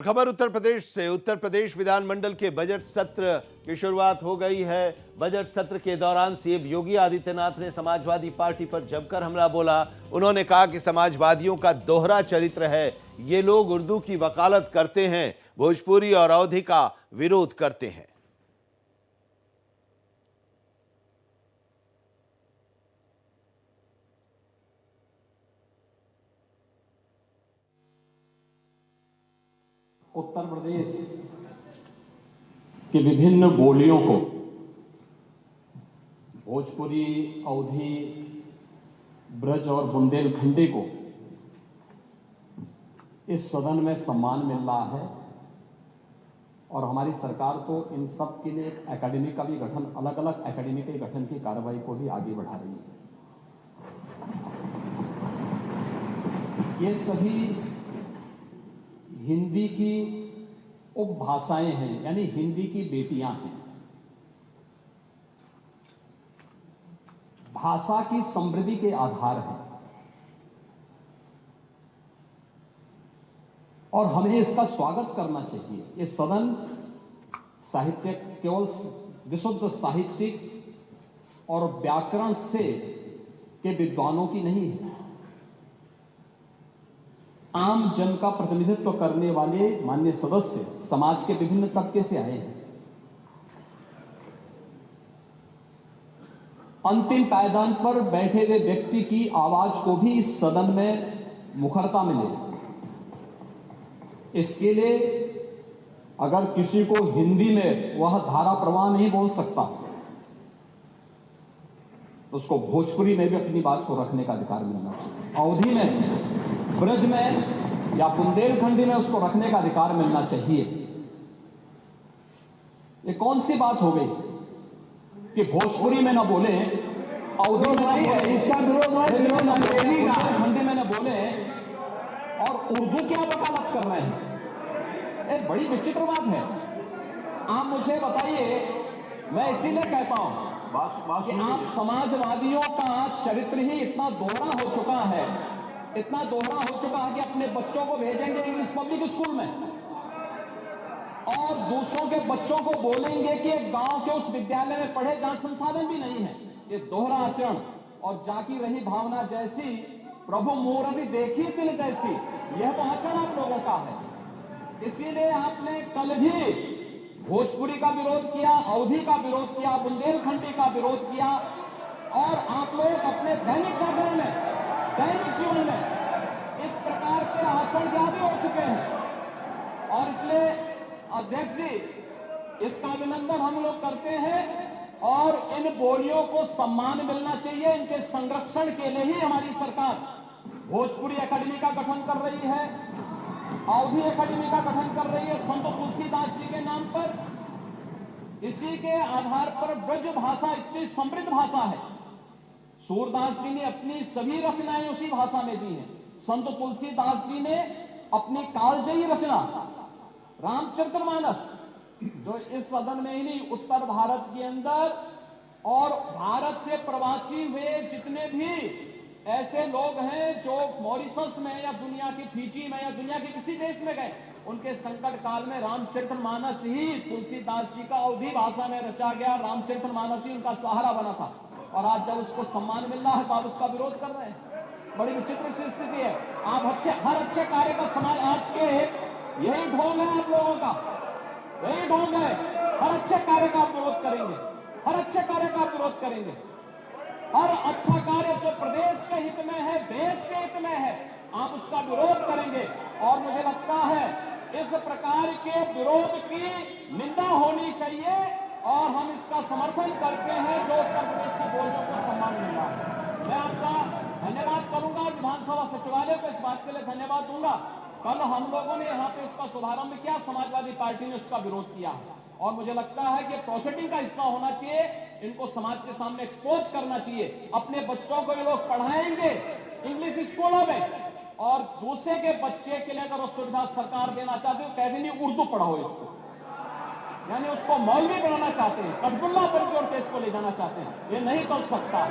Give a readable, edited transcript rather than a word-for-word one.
खबर उत्तर प्रदेश से। उत्तर प्रदेश विधानमंडल के बजट सत्र की शुरुआत हो गई है। बजट सत्र के दौरान सीएम योगी आदित्यनाथ ने समाजवादी पार्टी पर जमकर हमला बोला। उन्होंने कहा कि समाजवादियों का दोहरा चरित्र है, ये लोग उर्दू की वकालत करते हैं, भोजपुरी और अवधी का विरोध करते हैं। उत्तर प्रदेश की विभिन्न बोलियों को, भोजपुरी, अवधी, ब्रज और बुंदेलखंडी को इस सदन में सम्मान मिल रहा है और हमारी सरकार तो इन सब के लिए एक एकेडमी का भी गठन, अलग अलग एकेडमी के गठन की कार्रवाई को भी आगे बढ़ा रही है। ये सभी हिंदी की उपभाषाएं हैं, यानी हिंदी की बेटियां हैं। भाषा की समृद्धि के आधार हैं और हमें इसका स्वागत करना चाहिए। ये सदन साहित्य केवल विशुद्ध साहित्यिक और व्याकरण से के विद्वानों की नहीं है, आम जन का प्रतिनिधित्व करने वाले माननीय सदस्य समाज के विभिन्न तबके से आए हैं। अंतिम पायदान पर बैठे हुए व्यक्ति की आवाज को भी इस सदन में मुखरता मिले, इसके लिए अगर किसी को हिंदी में वह धारा प्रवाह नहीं बोल सकता तो उसको भोजपुरी में भी अपनी बात को रखने का अधिकार मिलना चाहिए। अवधी में, ब्रज में या बुंदेलखंडी में उसको रखने का अधिकार मिलना चाहिए। ये कौन सी बात हो गई कि भोजपुरी में ना बोले, अवधी में ना बोले, इसका बुंदेलखंडी में ना बोले और उर्दू क्या वकालत कर रहे हैं? एक बड़ी विचित्र बात है। आप मुझे बताइए, मैं इसीलिए कहता हूं कि आप समाजवादियों का चरित्र ही इतना दोहरा हो चुका है, इतना दोहरा हो चुका है कि अपने बच्चों को भेजेंगे इंग्लिश पब्लिक स्कूल में और दूसरों के बच्चों को बोलेंगे कि एक गांव के उस विद्यालय में पढ़े जहां संसाधन भी नहीं है। ये दोहरा आचरण और जाकी रही भावना जैसी, प्रभु मूर्ति देखी दिल जैसी, यह तो आचरण आप लोगों का है। इसीलिए आपने कल भी भोजपुरी का विरोध किया, अवधी का विरोध किया, बुंदेलखंडी का विरोध किया और आप लोग अपने दैनिक जागरण में, दैनिक जीवन में इस प्रकार के आचरण के आदी हो चुके हैं। और इसलिए अध्यक्ष जी, इसका अभिनंदन हम लोग करते हैं और इन बोलियों को सम्मान मिलना चाहिए। इनके संरक्षण के लिए ही हमारी सरकार भोजपुरी एकेडमी का गठन कर रही है, अवधी एकेडमी का गठन कर रही है संत तुलसीदास जी के नाम पर। इसी के आधार पर ब्रज भाषा इतनी समृद्ध भाषा है। सूरदास जी ने अपनी सभी रचनाएं उसी भाषा में दी हैं। संत तुलसीदास जी ने अपनी कालजयी रचना रामचरितमानस, जो इस सदन में ही नहीं, उत्तर भारत के अंदर और भारत से प्रवासी हुए जितने भी ऐसे लोग हैं जो मॉरिशस में या दुनिया की फिजी में या दुनिया के किसी देश में गए, उनके संकट काल में रामचरितमानस ही तुलसीदास जी का अवधी भाषा में रचा गया, रामचरितमानस ही उनका सहारा बना था। और आज जब उसको सम्मान मिल रहा है तो आप उसका विरोध कर रहे हैं। बड़ी विचित्र सी स्थिति है। आप हर अच्छे कार्य का समाज, आज के यही ढोंग है आप लोगों का, यही ढोंग है। हर अच्छे कार्य का आप विरोध करेंगे, हर अच्छे कार्य का आप विरोध करेंगे। हर अच्छा कार्य जो प्रदेश के हित में है, देश के हित में है, आप उसका विरोध करेंगे। और मुझे लगता है इस प्रकार के विरोध की निंदा होनी चाहिए और हम इसका समर्थन करते हैं जो उत्तर प्रदेश की बोलियों को सम्मान मिल रहा है। मैं आपका धन्यवाद करूंगा, विधानसभा सचिवालय को इस बात के लिए धन्यवाद दूंगा। कल हम लोगों ने यहाँ पे इसका शुभारंभ किया, समाजवादी पार्टी ने उसका विरोध किया और मुझे लगता है कि प्रोसीडिंग का हिस्सा होना चाहिए। इनको समाज के सामने एक्सपोज करना चाहिए। अपने बच्चों को ये लोग पढ़ाएंगे इंग्लिश स्कूलों में और दूसरे के बच्चे के लिए अगर वो सुविधा सरकार देना चाहते हो, कह देनी उर्दू पढ़ाओ इसको, यानी उसको मौलवी बनाना चाहते हैं, कटबुल्ला बन के उनके इसको ले जाना चाहते हैं। ये नहीं चल सकता।